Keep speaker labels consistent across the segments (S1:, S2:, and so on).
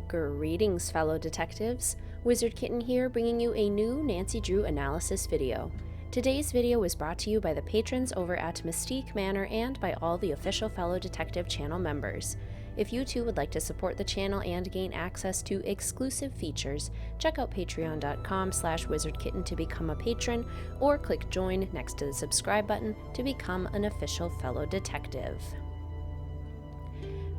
S1: Greetings, fellow detectives. Wizard Kitten here, bringing you a new Nancy Drew analysis video. Today's video is brought to you by the patrons over at Mystique Manor and by all the official Fellow Detective channel members. If you too would like to support the channel and gain access to exclusive features, check out patreon.com/wizardkitten to become a patron, or click join next to the subscribe button to become an official fellow detective.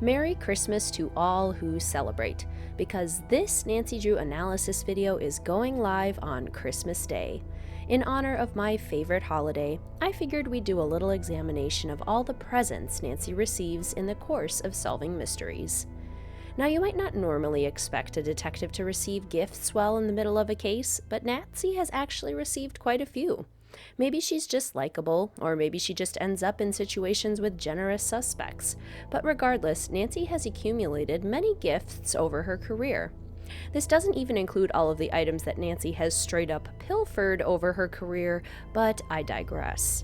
S1: Merry Christmas to all who celebrate, because this Nancy Drew analysis video is going live on Christmas Day. In honor of my favorite holiday, I figured we'd do a little examination of all the presents Nancy receives in the course of solving mysteries. Now, you might not normally expect a detective to receive gifts while in the middle of a case, but Nancy has actually received quite a few. Maybe she's just likable, or maybe she just ends up in situations with generous suspects. But regardless, Nancy has accumulated many gifts over her career. This doesn't even include all of the items that Nancy has straight up pilfered over her career, but I digress.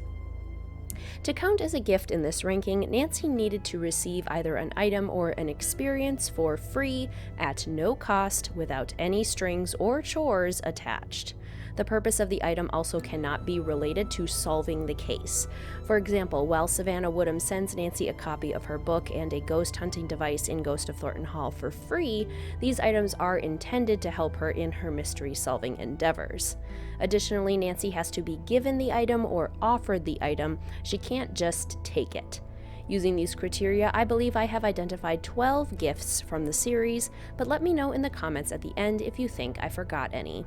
S1: To count as a gift in this ranking, Nancy needed to receive either an item or an experience for free, at no cost, without any strings or chores attached. The purpose of the item also cannot be related to solving the case. For example, while Savannah Woodham sends Nancy a copy of her book and a ghost hunting device in Ghost of Thornton Hall for free, these items are intended to help her in her mystery-solving endeavors. Additionally, Nancy has to be given the item or offered the item. She can't just take it. Using these criteria, I believe I have identified 12 gifts from the series, but let me know in the comments at the end if you think I forgot any.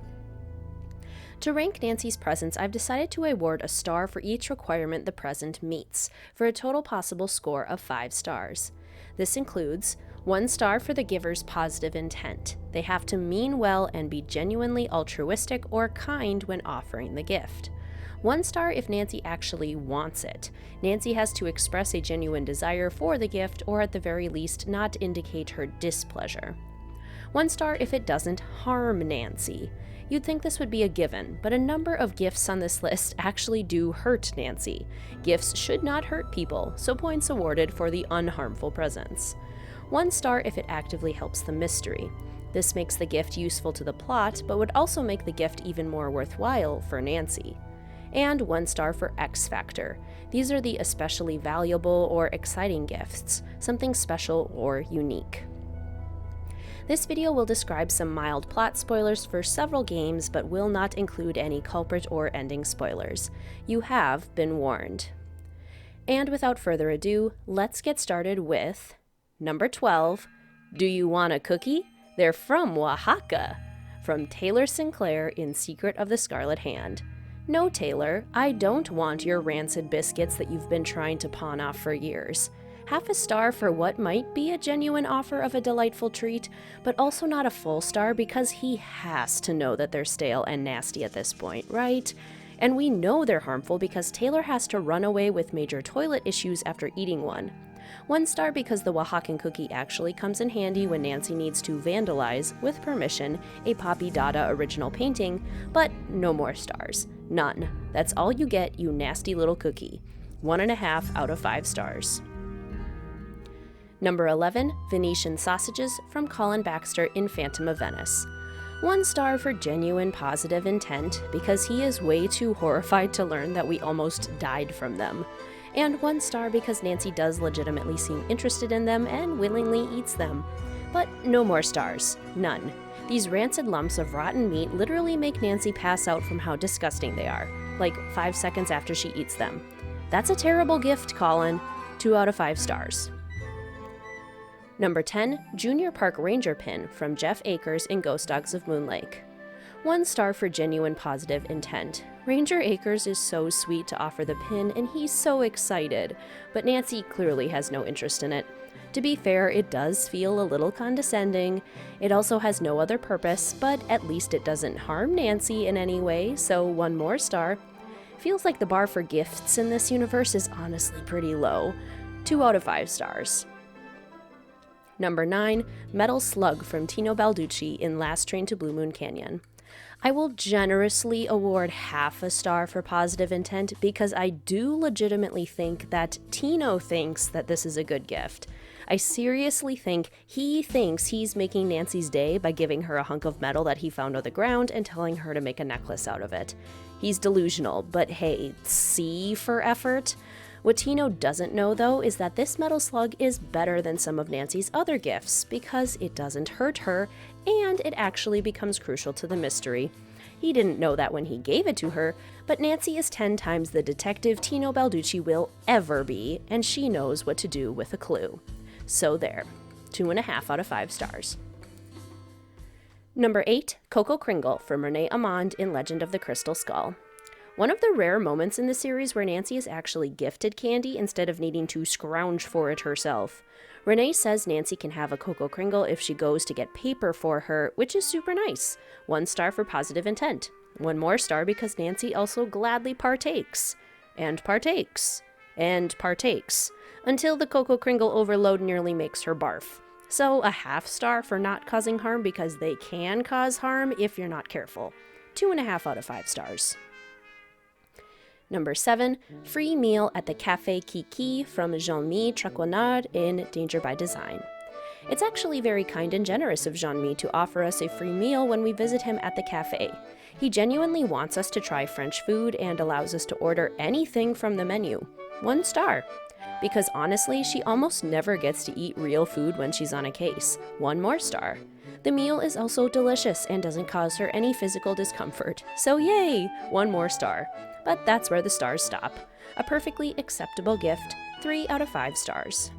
S1: To rank Nancy's presents, I've decided to award a star for each requirement the present meets, for a total possible score of 5 stars. This includes 1 star for the giver's positive intent. They have to mean well and be genuinely altruistic or kind when offering the gift. 1 star if Nancy actually wants it. Nancy has to express a genuine desire for the gift, or at the very least not indicate her displeasure. 1 star if it doesn't harm Nancy. You'd think this would be a given, but a number of gifts on this list actually do hurt Nancy. Gifts should not hurt people, so points awarded for the unharmful presents. 1 star if it actively helps the mystery. This makes the gift useful to the plot, but would also make the gift even more worthwhile for Nancy. And 1 star for X Factor. These are the especially valuable or exciting gifts, something special or unique. This video will describe some mild plot spoilers for several games, but will not include any culprit or ending spoilers. You have been warned. And without further ado, let's get started with number 12, Do You Want a Cookie? They're from Oaxaca, from Taylor Sinclair in Secret of the Scarlet Hand. No, Taylor, I don't want your rancid biscuits that you've been trying to pawn off for years. Half a star for what might be a genuine offer of a delightful treat, but also not a full star because he has to know that they're stale and nasty at this point, right? And we know they're harmful because Taylor has to run away with major toilet issues after eating one. 1 star because the Wakan cookie actually comes in handy when Nancy needs to vandalize, with permission, a Poppy Dada original painting, but no more stars. None. That's all you get, you nasty little cookie. 1.5 out of 5 stars. Number 11, Venetian Sausages from Colin Baxter in Phantom of Venice. 1 star for genuine positive intent, because he is way too horrified to learn that we almost died from them. And 1 star because Nancy does legitimately seem interested in them and willingly eats them. But no more stars. None. These rancid lumps of rotten meat literally make Nancy pass out from how disgusting they are, like 5 seconds after she eats them. That's a terrible gift, Colin. 2 out of 5 stars. Number 10, Junior Park Ranger Pin from Jeff Akers in Ghost Dogs of Moon Lake. 1 star for genuine positive intent. Ranger Akers is so sweet to offer the pin, and he's so excited, but Nancy clearly has no interest in it. To be fair, it does feel a little condescending. It also has no other purpose, but at least it doesn't harm Nancy in any way, so 1 more star. Feels like the bar for gifts in this universe is honestly pretty low. 2 out of 5 stars. Number 9, Metal Slug from Tino Balducci in Last Train to Blue Moon Canyon. I will generously award half a star for positive intent because I do legitimately think that Tino thinks that this is a good gift. I seriously think he thinks he's making Nancy's day by giving her a hunk of metal that he found on the ground and telling her to make a necklace out of it. He's delusional, but hey, C for effort. What Tino doesn't know, though, is that this metal slug is better than some of Nancy's other gifts because it doesn't hurt her, and it actually becomes crucial to the mystery. He didn't know that when he gave it to her, but Nancy is 10 times the detective Tino Balducci will ever be, and she knows what to do with a clue. So there, 2.5 out of 5 stars. Number 8, Coco Cringle from Renee Amand in Legend of the Crystal Skull. One of the rare moments in the series where Nancy is actually gifted candy instead of needing to scrounge for it herself. Renee says Nancy can have a Coco Cringle if she goes to get paper for her, which is super nice. 1 star for positive intent. 1 more star because Nancy also gladly partakes. And partakes. And partakes. Until the Coco Cringle overload nearly makes her barf. So a 1/2 star for not causing harm because they can cause harm if you're not careful. 2.5 out of 5 stars. Number 7, free meal at the Café Kiki from Jean-Mi Traquenard in Danger by Design. It's actually very kind and generous of Jean-Mi to offer us a free meal when we visit him at the cafe. He genuinely wants us to try French food and allows us to order anything from the menu. 1 star. Because honestly, she almost never gets to eat real food when she's on a case. 1 more star. The meal is also delicious and doesn't cause her any physical discomfort. So yay! 1 more star. But that's where the stars stop. A perfectly acceptable gift, 3 out of 5 stars.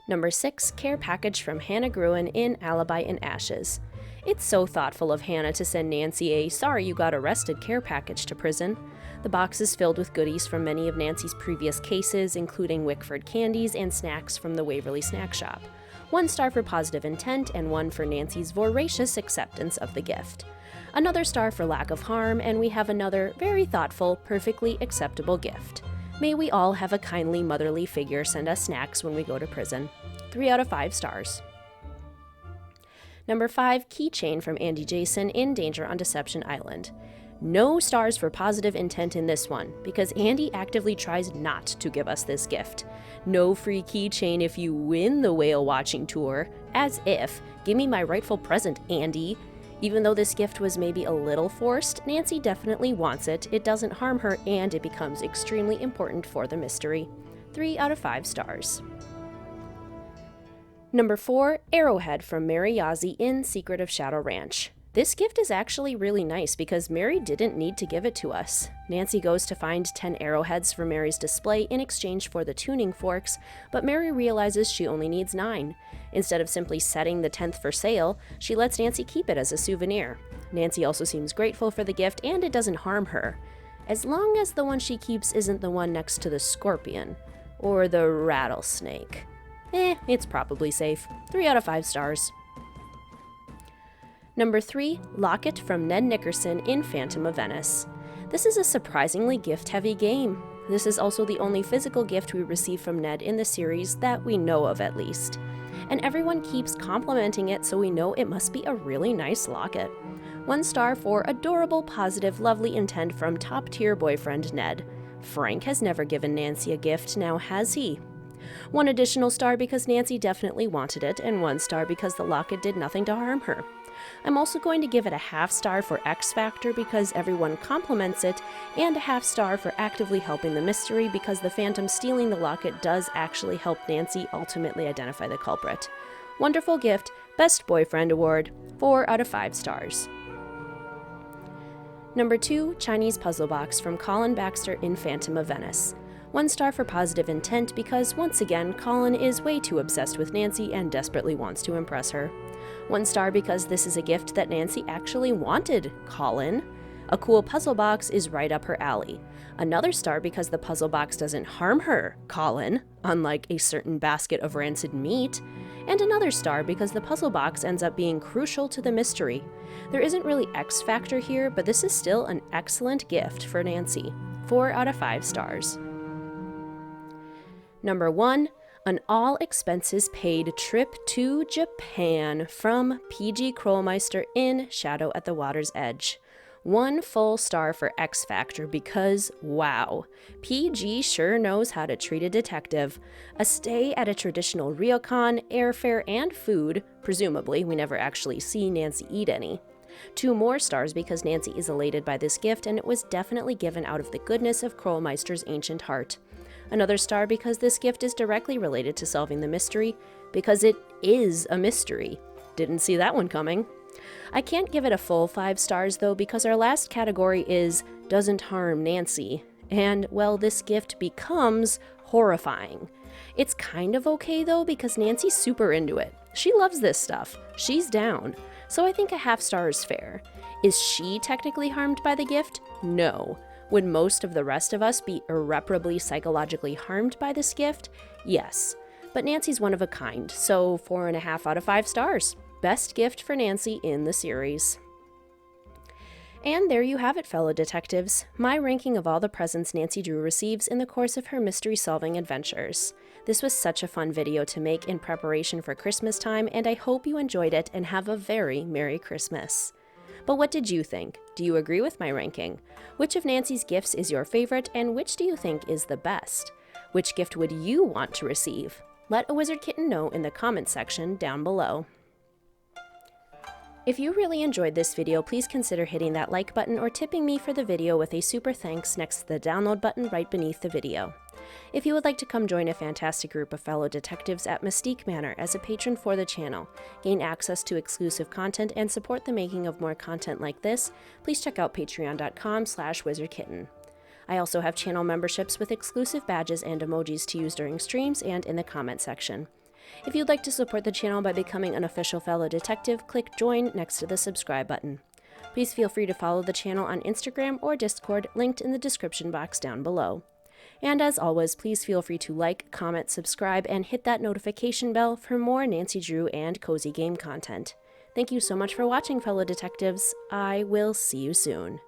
S1: Number 6, care package from Hannah Gruen in Alibi in Ashes. It's so thoughtful of Hannah to send Nancy a sorry you got arrested care package to prison. The box is filled with goodies from many of Nancy's previous cases, including Wickford candies and snacks from the Waverly Snack Shop. 1 star for positive intent and 1 for Nancy's voracious acceptance of the gift. Another star for lack of harm, and we have another very thoughtful, perfectly acceptable gift. May we all have a kindly motherly figure send us snacks when we go to prison. 3 out of 5 stars. Number 5, Keychain from Andy Jason in Danger on Deception Island. No stars for positive intent in this one, because Andy actively tries not to give us this gift. No free keychain if you win the whale watching tour. As if. Give me my rightful present, Andy. Even though this gift was maybe a little forced, Nancy definitely wants it, it doesn't harm her, and it becomes extremely important for the mystery. 3 out of 5 stars. Number 4, Arrowhead from Mary Yazzie in Secret of Shadow Ranch. This gift is actually really nice because Mary didn't need to give it to us. Nancy goes to find 10 arrowheads for Mary's display in exchange for the tuning forks, but Mary realizes she only needs 9. Instead of simply setting the 10th for sale, she lets Nancy keep it as a souvenir. Nancy also seems grateful for the gift and it doesn't harm her. As long as the one she keeps isn't the one next to the scorpion. Or the rattlesnake. It's probably safe. 3 out of 5 stars. Number 3, Locket from Ned Nickerson in Phantom of Venice. This is a surprisingly gift-heavy game. This is also the only physical gift we receive from Ned in the series that we know of at least. And everyone keeps complimenting it, so we know it must be a really nice locket. 1 star for adorable, positive, lovely intent from top-tier boyfriend Ned. Frank has never given Nancy a gift, now has he? 1 additional star because Nancy definitely wanted it, and 1 star because the locket did nothing to harm her. I'm also going to give it a 1/2 star for X Factor because everyone compliments it, and a 1/2 star for actively helping the mystery because the Phantom stealing the locket does actually help Nancy ultimately identify the culprit. Wonderful gift, Best Boyfriend Award, 4 out of 5 stars. Number 2, Chinese Puzzle Box from Colin Baxter in Phantom of Venice. 1 star for positive intent because, once again, Colin is way too obsessed with Nancy and desperately wants to impress her. 1 star because this is a gift that Nancy actually wanted, Colin. A cool puzzle box is right up her alley. Another star because the puzzle box doesn't harm her, Colin, unlike a certain basket of rancid meat. And another star because the puzzle box ends up being crucial to the mystery. There isn't really X factor here, but this is still an excellent gift for Nancy. 4 out of 5 stars. Number 1, an all-expenses-paid trip to Japan from PG Krollmeister in Shadow at the Water's Edge. 1 full star for X Factor because, wow, PG sure knows how to treat a detective. A stay at a traditional ryokan, airfare, and food, presumably we never actually see Nancy eat any. 2 more stars because Nancy is elated by this gift and it was definitely given out of the goodness of Krollmeister's ancient heart. Another star because this gift is directly related to solving the mystery, because it is a mystery. Didn't see that one coming. I can't give it a full 5 stars though because our last category is doesn't harm Nancy, and well, this gift becomes horrifying. It's kind of okay though because Nancy's super into it. She loves this stuff. She's down. So I think a half star is fair. Is she technically harmed by the gift? No. Would most of the rest of us be irreparably psychologically harmed by this gift? Yes. But Nancy's one of a kind, so 4.5 out of 5 stars. Best gift for Nancy in the series. And there you have it, fellow detectives. My ranking of all the presents Nancy Drew receives in the course of her mystery-solving adventures. This was such a fun video to make in preparation for Christmas time, and I hope you enjoyed it and have a very Merry Christmas. But what did you think? Do you agree with my ranking? Which of Nancy's gifts is your favorite, and which do you think is the best? Which gift would you want to receive? Let a Wizard Kitten know in the comments section down below. If you really enjoyed this video, please consider hitting that like button or tipping me for the video with a super thanks next to the download button right beneath the video. If you would like to come join a fantastic group of fellow detectives at Mystique Manor as a patron for the channel, gain access to exclusive content, and support the making of more content like this, please check out patreon.com/wizardkitten. I also have channel memberships with exclusive badges and emojis to use during streams and in the comment section. If you'd like to support the channel by becoming an official fellow detective, click join next to the subscribe button. Please feel free to follow the channel on Instagram or Discord, linked in the description box down below. And as always, please feel free to like, comment, subscribe, and hit that notification bell for more Nancy Drew and Cozy Game content. Thank you so much for watching, fellow detectives. I will see you soon.